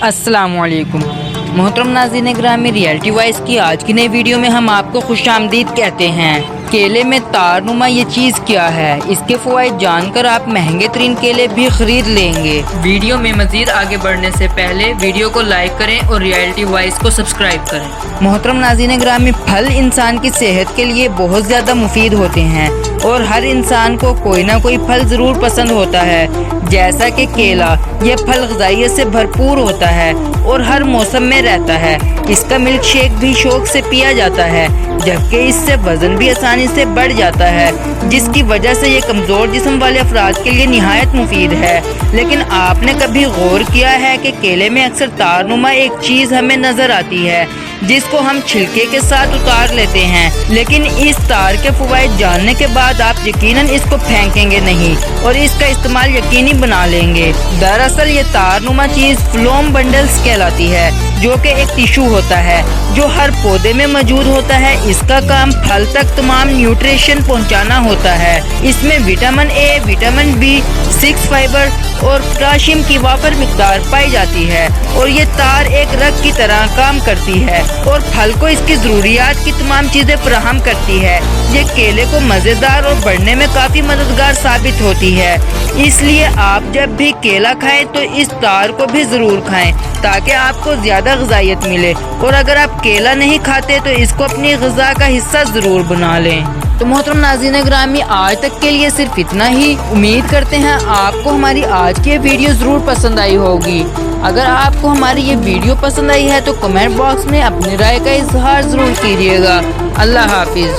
अस्सलामुअलैकुम मोहतरम नाज़रीन ग्रामी, रियलिटी वॉइस की आज की नई वीडियो में हम आपको खुशामदीद कहते हैं। केले में तारनुमा ये चीज़ क्या है, इसके फ़वाइद जानकर आप महंगे तरीन केले भी खरीद लेंगे। वीडियो में मज़ीद आगे बढ़ने से पहले वीडियो को लाइक करें और रियलिटी वॉइस को सब्सक्राइब करें। मोहतरम नाज़रीन ग्रामी, फल इंसान की सेहत के लिए बहुत ज़्यादा मुफीद होते हैं और हर इंसान को कोई ना कोई फल ज़रूर पसंद होता है। जैसा कि केला, यह फल ग़िज़ाइयत से भरपूर होता है और हर मौसम में रहता है। इसका मिल्क शेक भी शौक से पिया जाता है, जबकि इससे वज़न भी आसानी से बढ़ जाता है, जिसकी वजह से ये कमज़ोर जिस्म वाले अफराद के लिए निहायत मुफीद है। लेकिन आपने कभी गौर किया है कि केले में अक्सर तारनुमा एक चीज़ हमें नज़र आती है, जिसको हम छिलके के साथ उतार लेते हैं, लेकिन इस तार के फ़वाइद जानने के बाद आप यकीनन इसको फेंकेंगे नहीं और इसका इस्तेमाल यकीनी बना लेंगे। दरअसल ये तारनुमा चीज़ फ्लोम बंडल्स कहलाती है, जो कि एक टिश्यू होता है जो हर पौधे में मौजूद होता है। इसका काम फल तक तमाम न्यूट्रिशन पहुंचाना होता है। इसमें vitamin A, vitamin B6, fibre और पोटाशियम की वाफर मिकदार पाई जाती है और ये तार एक रग की तरह काम करती है और फल को इसकी ज़रूरियात की तमाम चीज़ें फराहम करती है। ये केले को मज़ेदार और बढ़ने में काफ़ी मददगार साबित होती है। इसलिए आप जब भी केला खाएं तो इस तार को भी ज़रूर खाएं, ताकि आपको ज़्यादा ग़िज़ाइयत मिले। और अगर आप केला नहीं खाते तो इसको अपनी ग़िज़ा का हिस्सा ज़रूर बना लें। तो मोहतरम नाज़रीन ग्रामी, आज तक के लिए सिर्फ इतना ही। उम्मीद करते हैं आपको हमारी आज की वीडियो ज़रूर पसंद आई होगी। अगर आपको हमारी ये वीडियो पसंद आई है तो कमेंट बॉक्स में अपनी राय का इजहार ज़रूर कीजिएगा। अल्लाह हाफिज़।